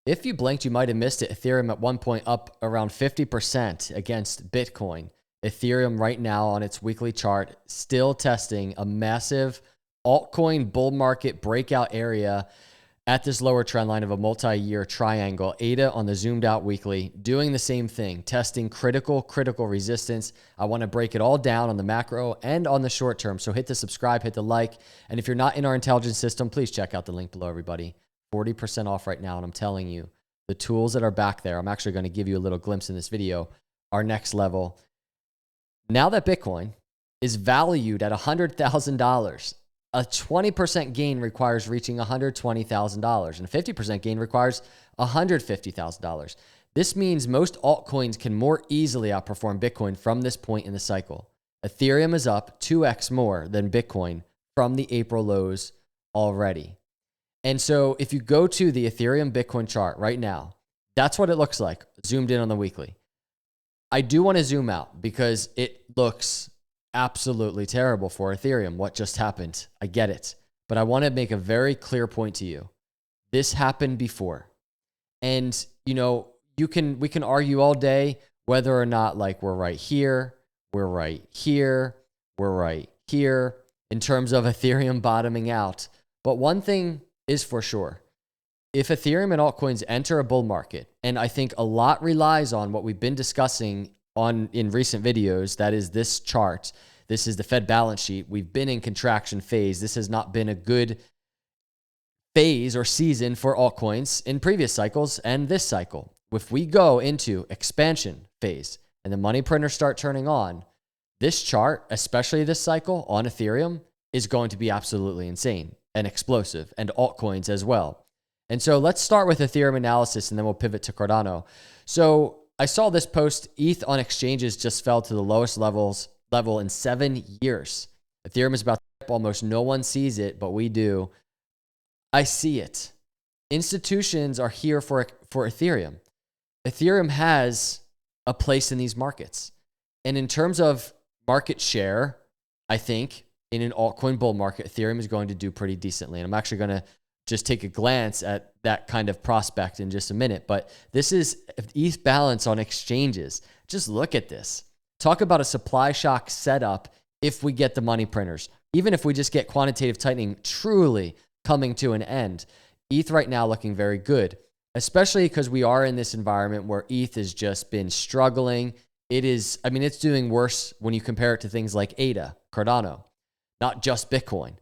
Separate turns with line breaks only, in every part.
If you blinked, you might have missed it. Ethereum at one point up around 50% against Bitcoin. Ethereum right now on its weekly chart, still testing a massive altcoin bull market breakout area at this lower trend line of a multi-year triangle. ETHE on the zoomed out weekly, doing the same thing, testing critical resistance. I want to break it all down on the macro and on the short term. So hit the subscribe, hit the like. And if you're not in our intelligence system, please check out the link below, everybody. 40% off right now. And I'm telling you, the tools that are back there, I'm actually going to give you a little glimpse in this video, are next level. Now that Bitcoin is valued at $100,000, a 20% gain requires reaching $120,000, and a 50% gain requires $150,000. This means most altcoins can more easily outperform Bitcoin from this point in the cycle. Ethereum is up 2x more than Bitcoin from the April lows already. And so if you go to the Ethereum Bitcoin chart right now, that's what it looks like, zoomed in on the weekly. I do want to zoom out because it looks absolutely terrible for Ethereum, what just happened. I get it. But I want to make a very clear point to you. This happened before. And, you know, we can argue all day whether or not like we're right here, we're right here, we're right here in terms of Ethereum bottoming out. But one thing is for sure. If Ethereum and altcoins enter a bull market, and I think a lot relies on what we've been discussing in recent videos, that is this chart. This is the Fed balance sheet. We've been in contraction phase. This has not been a good phase or season for altcoins in previous cycles and this cycle. If we go into expansion phase and the money printers start turning on, this chart, especially this cycle on Ethereum, is going to be absolutely insane and explosive, and altcoins as well. And so let's start with Ethereum analysis and then we'll pivot to Cardano. So I saw this post, ETH on exchanges just fell to the lowest level in 7 years. Ethereum is about to dip. Almost no one sees it, but we do. I see it. Institutions are here for Ethereum. Ethereum has a place in these markets. And in terms of market share, I think in an altcoin bull market, Ethereum is going to do pretty decently. And I'm actually going to just take a glance at that kind of prospect in just a minute. But this is ETH balance on exchanges. Just look at this. Talk about a supply shock setup if we get the money printers. Even if we just get quantitative tightening truly coming to an end. ETH right now looking very good, especially because we are in this environment where ETH has just been struggling. It's doing worse when you compare it to things like ETHE, Cardano, not just Bitcoin.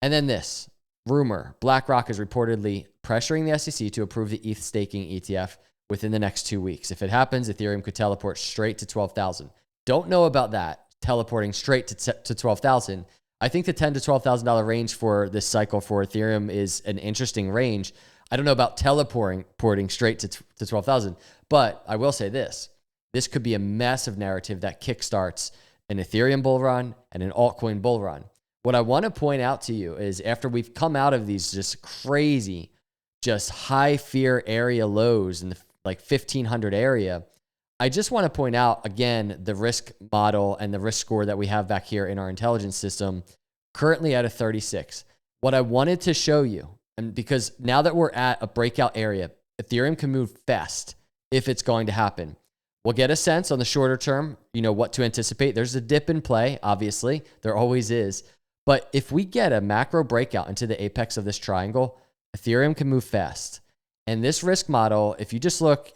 And then this rumor, BlackRock is reportedly pressuring the SEC to approve the ETH staking ETF within the next 2 weeks. If it happens, Ethereum could teleport straight to 12,000. Don't know about that, teleporting straight to 12,000. I think the $10,000 to $12,000 range for this cycle for Ethereum is an interesting range. I don't know about teleporting straight to 12,000, but I will say this. This could be a massive narrative that kickstarts an Ethereum bull run and an altcoin bull run. What I want to point out to you is after we've come out of these just crazy, just high fear area lows in the like 1,500 area, I just want to point out, again, the risk model and the risk score that we have back here in our intelligence system, currently at a 36. What I wanted to show you, and because now that we're at a breakout area, Ethereum can move fast if it's going to happen. We'll get a sense on the shorter term, what to anticipate. There's a dip in play, obviously. There always is. But if we get a macro breakout into the apex of this triangle, Ethereum can move fast. And this risk model, if you just look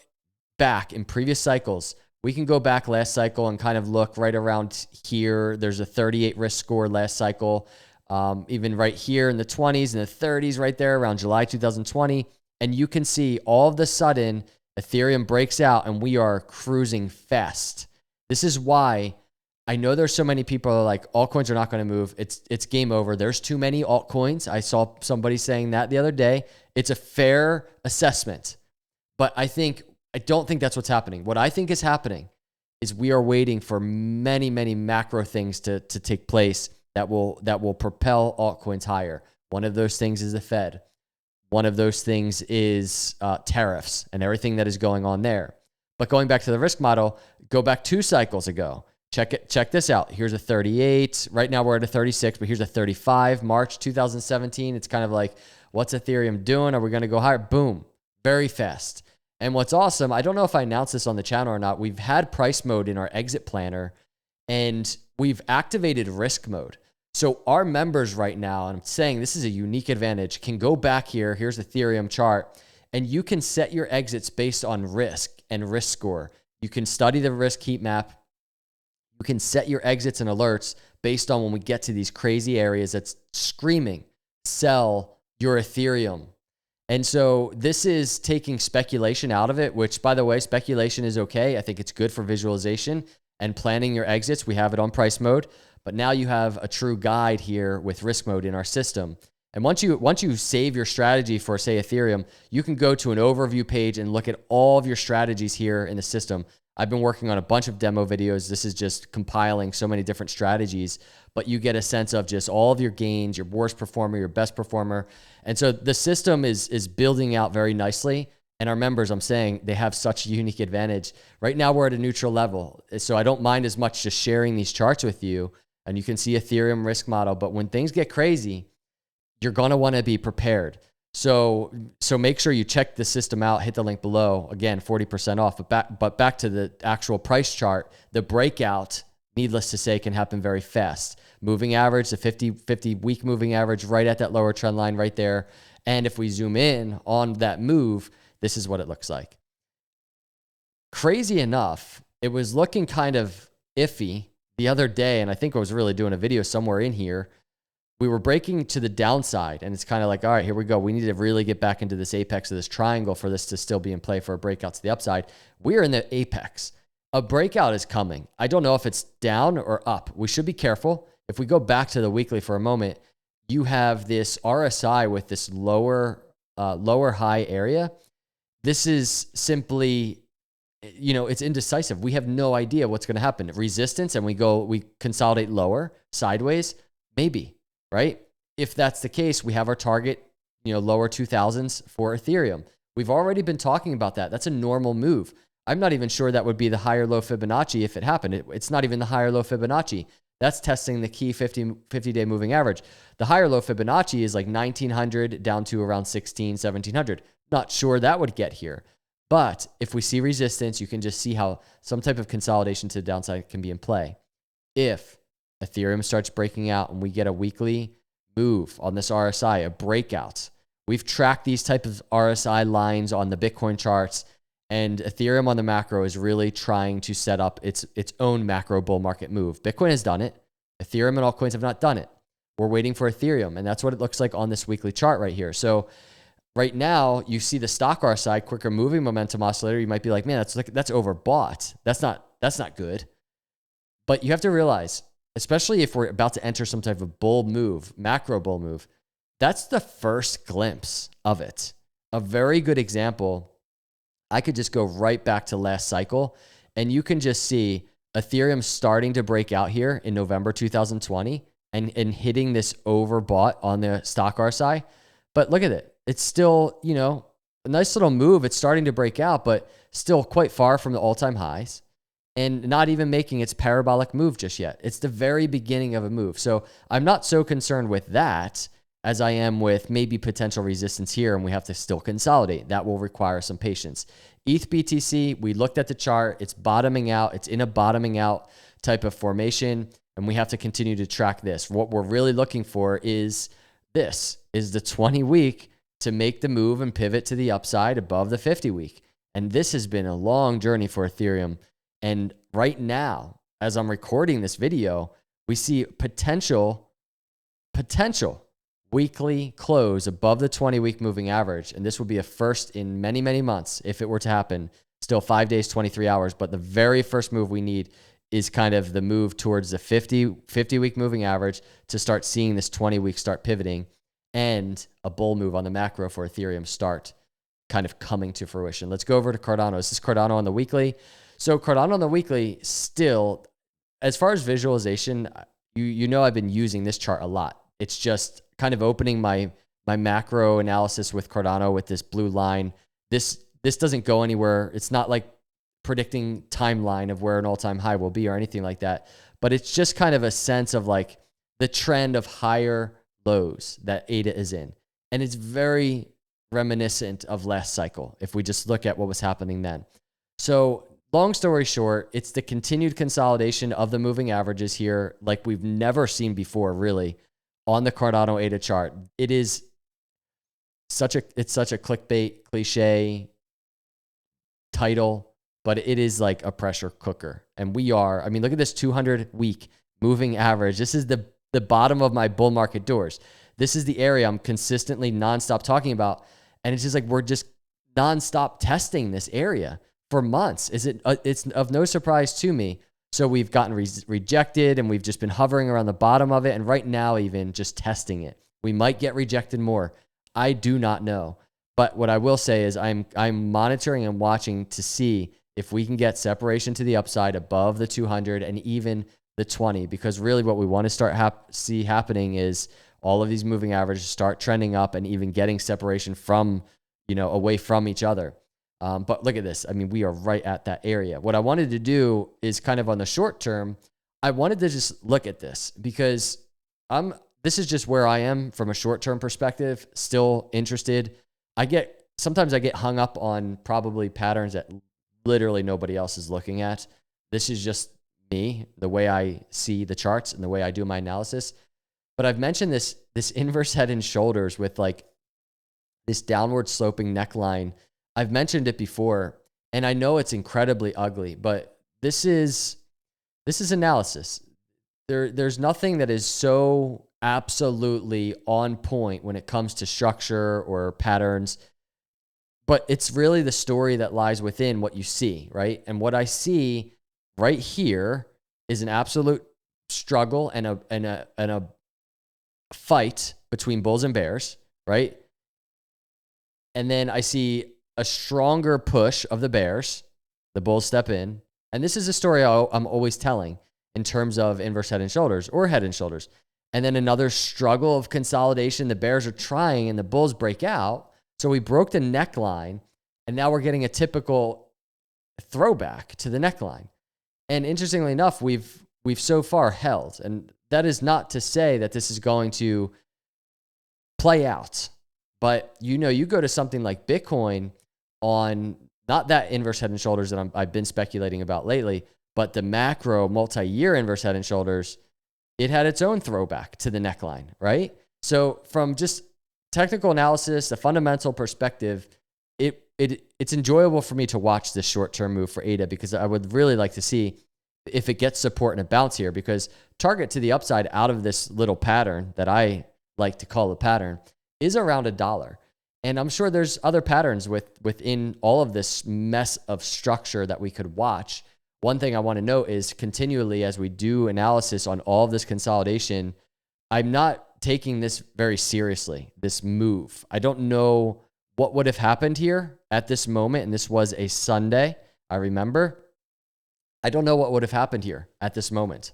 back in previous cycles, we can go back last cycle and kind of look right around here. There's a 38 risk score last cycle, even right here in the 20s and the 30s right there around July 2020. And you can see all of a sudden Ethereum breaks out and we are cruising fast. This is why I know there's so many people are like, altcoins are not going to move. It's game over. There's too many altcoins. I saw somebody saying that the other day. It's a fair assessment, but I don't think that's what's happening. What I think is happening is we are waiting for many, many macro things to take place that will propel altcoins higher. One of those things is the Fed. One of those things is tariffs and everything that is going on there. But going back to the risk model, go back 2 cycles ago. Check this out. Here's a 38. Right now we're at a 36, but here's a 35. March 2017. It's kind of like, what's Ethereum doing? Are we going to go higher? Boom. very fast. And what's awesome, I don't know if I announced this on the channel or not, we've had price mode in our exit planner and we've activated risk mode. So our members right now, and I'm saying this is a unique advantage, can go back here, here's the Ethereum chart, and you can set your exits based on risk and risk score. You can study the risk heat map. You can set your exits and alerts based on when we get to these crazy areas that's screaming, sell your Ethereum. And so this is taking speculation out of it, which, by the way, speculation is okay. I think it's good for visualization and planning your exits. We have it on price mode, but now you have a true guide here with risk mode in our system. And once you save your strategy for, say, Ethereum, you can go to an overview page and look at all of your strategies here in the system. I've been working on a bunch of demo videos. This is just compiling so many different strategies, but you get a sense of just all of your gains, your worst performer, your best performer. And so the system is building out very nicely. And our members, I'm saying, they have such a unique advantage. Right now, we're at a neutral level. So I don't mind as much just sharing these charts with you. And you can see Ethereum risk model. But when things get crazy, you're going to want to be prepared. So make sure you check the system out. Hit the link below. Again, 40% off. But back to the actual price chart, the breakout, needless to say, can happen very fast. Moving average, the 50-week moving average right at that lower trend line right there. And if we zoom in on that move, this is what it looks like. Crazy enough, it was looking kind of iffy the other day, and I think I was really doing a video somewhere in here. We were breaking to the downside, and it's kind of like, all right, here we go. We need to really get back into this apex of this triangle for this to still be in play for a breakout to the upside. We're in the apex. A breakout is coming. I don't know if it's down or up. We should be careful. If we go back to the weekly for a moment, you have this RSI with this lower high area. This is simply, it's indecisive. We have no idea what's going to happen. Resistance, and we consolidate lower, sideways, maybe, right? If that's the case, we have our target, lower 2000s for Ethereum. We've already been talking about that. That's a normal move. I'm not even sure that would be the higher low Fibonacci if it happened. It's not even the higher low Fibonacci. That's testing the key 50-day moving average. The higher low Fibonacci is like 1900 down to around 1700. Not sure that would get here. But if we see resistance, you can just see how some type of consolidation to the downside can be in play. If Ethereum starts breaking out and we get a weekly move on this RSI, a breakout, we've tracked these type of RSI lines on the Bitcoin charts, and Ethereum on the macro is really trying to set up its own macro bull market move. Bitcoin has done it. Ethereum and altcoins have not done it. We're waiting for Ethereum, and that's what it looks like on this weekly chart right here. So right now, you see the stock RSI, quicker moving momentum oscillator. You might be like, man, that's overbought. That's not good. But you have to realize, especially if we're about to enter some type of bull move, macro bull move, that's the first glimpse of it. A very good example, I could just go right back to last cycle, and you can just see Ethereum starting to break out here in November 2020 and hitting this overbought on the stock RSI. But look at it. It's still, a nice little move. It's starting to break out, but still quite far from the all-time highs and not even making its parabolic move just yet. It's the very beginning of a move. So I'm not so concerned with that as I am with maybe potential resistance here, and we have to still consolidate. That will require some patience. ETH BTC, we looked at the chart. It's bottoming out. It's in a bottoming out type of formation, and we have to continue to track this. What we're really looking for is the 20-week to make the move and pivot to the upside above the 50-week. And this has been a long journey for Ethereum. And right now, as I'm recording this video, we see potential weekly close above the 20-week moving average. And this would be a first in many, many months if it were to happen. Still 5 days, 23 hours. But the very first move we need is kind of the move towards the 50-week moving average to start seeing this 20-week start pivoting, and a bull move on the macro for Ethereum start kind of coming to fruition. Let's go over to Cardano. This is Cardano on the weekly. So Cardano on the weekly still, as far as visualization, I've been using this chart a lot. It's just kind of opening my macro analysis with Cardano with this blue line. This doesn't go anywhere. It's not like predicting timeline of where an all-time high will be or anything like that. But it's just kind of a sense of like the trend of higher lows that ETHE is in. And it's very reminiscent of last cycle if we just look at what was happening then. So long story short, it's the continued consolidation of the moving averages here like we've never seen before, really, on the Cardano ETHE chart. It's such a clickbait cliche title, but it is like a pressure cooker. And I mean, look at this 200-week moving average. This is the bottom of my bull market doors. This is the area I'm consistently nonstop talking about. And it's just like, we're just nonstop testing this area for months. It's of no surprise to me. So we've gotten rejected and we've just been hovering around the bottom of it. And right now, even just testing it, we might get rejected more. I do not know. But what I will say is I'm monitoring and watching to see if we can get separation to the upside above the 200 and even the 20, because really what we want to start see happening is all of these moving averages start trending up and even getting separation from, away from each other. But look at this. I mean, we are right at that area. What I wanted to do is kind of on the short term, I wanted to just look at this because this is just where I am from a short-term perspective, still interested. Sometimes I get hung up on probably patterns that literally nobody else is looking at. This is just me, the way I see the charts and the way I do my analysis. But I've mentioned this inverse head and shoulders with like this downward sloping neckline. I've mentioned it before, and I know it's incredibly ugly, but this is analysis. There's nothing that is so absolutely on point when it comes to structure or patterns, but it's really the story that lies within what you see, right? And what I see right here is an absolute struggle and a fight between bulls and bears, right? And then I see a stronger push of the bears. The bulls step in. And this is a story I'm always telling in terms of inverse head and shoulders or head and shoulders. And then another struggle of consolidation. The bears are trying and the bulls break out. So we broke the neckline and now we're getting a typical throwback to the neckline. And interestingly enough, we've so far held. And that is not to say that this is going to play out. But you go to something like Bitcoin on not that inverse head and shoulders that I've been speculating about lately, but the macro multi-year inverse head and shoulders, it had its own throwback to the neckline, right? So from just technical analysis, a fundamental perspective, it's enjoyable for me to watch this short-term move for ETHE because I would really like to see if it gets support and a bounce here, because target to the upside out of this little pattern that I like to call a pattern is around $1. And I'm sure there's other patterns within all of this mess of structure that we could watch. One thing I want to note is continually as we do analysis on all of this consolidation, I'm not taking this very seriously, this move. I don't know what would have happened here at this moment. And this was a Sunday, I remember. I don't know what would have happened here at this moment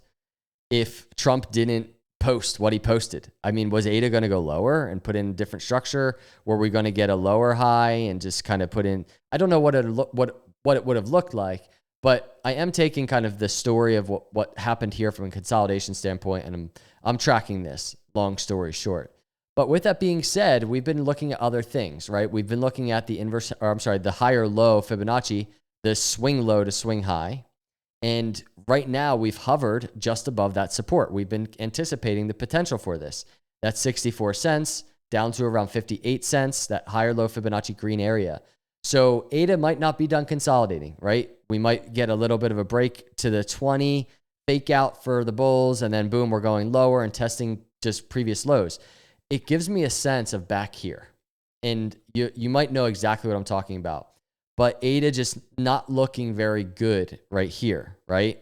if Trump didn't post what he posted. I mean, was ETHE going to go lower and put in a different structure? Were we going to get a lower high and just kind of put in, I don't know what it would have looked like, but I am taking kind of the story of what happened here from a consolidation standpoint, and I'm tracking this, long story short. But with that being said, we've been looking at other things, right? We've been looking at the higher low Fibonacci, the swing low to swing high. And right now we've hovered just above that support. We've been anticipating the potential for this. That's 64 cents down to around 58 cents, that higher low Fibonacci green area. So ETHE might not be done consolidating, right? We might get a little bit of a break to the 20, fake out for the bulls, and then boom, we're going lower and testing just previous lows. It gives me a sense of back here. And you might know exactly what I'm talking about. But ETHE just not looking very good right here, right?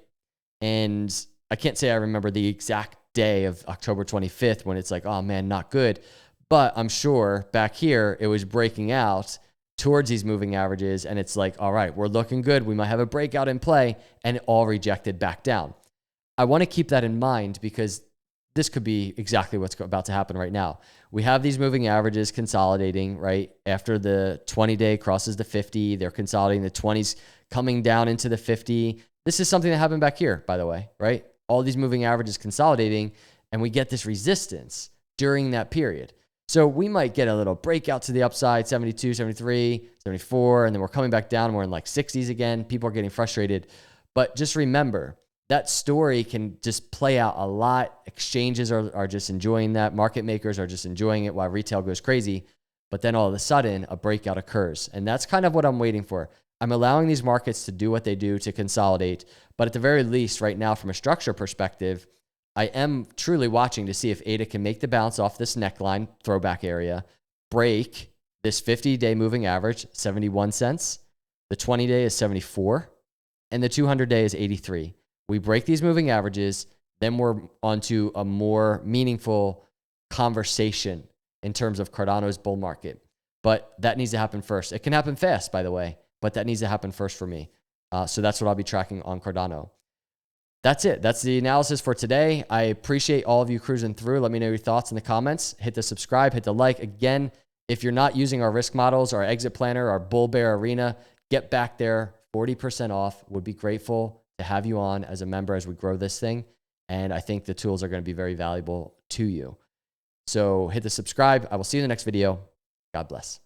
And I can't say I remember the exact day of October 25th when it's like, oh man, not good. But I'm sure back here, it was breaking out towards these moving averages. And it's like, all right, we're looking good. We might have a breakout in play, and it all rejected back down. I want to keep that in mind because this could be exactly what's about to happen right now. We have these moving averages consolidating, right? After the 20-day crosses the 50, they're consolidating, the 20s coming down into the 50. This is something that happened back here, by the way, right? All these moving averages consolidating, and we get this resistance during that period. So we might get a little breakout to the upside, 72, 73, 74, and then we're coming back down and we're in like 60s again. People are getting frustrated. But just remember, that story can just play out a lot. Exchanges are just enjoying that. Market makers are just enjoying it while retail goes crazy. But then all of a sudden, a breakout occurs. And that's kind of what I'm waiting for. I'm allowing these markets to do what they do to consolidate. But at the very least, right now, from a structure perspective, I am truly watching to see if ETHE can make the bounce off this neckline throwback area, break this 50-day moving average, 71 cents. The 20-day is 74, and the 200-day is 83. We break these moving averages, then we're onto a more meaningful conversation in terms of Cardano's bull market. But that needs to happen first. It can happen fast, by the way, but that needs to happen first for me. So that's what I'll be tracking on Cardano. That's it. That's the analysis for today. I appreciate all of you cruising through. Let me know your thoughts in the comments. Hit the subscribe, hit the like. Again, if you're not using our risk models, our exit planner, our bull bear arena, get back there. 40% off. Would be grateful to have you on as a member as we grow this thing. And I think the tools are going to be very valuable to you. So hit the subscribe. I will see you in the next video. God bless.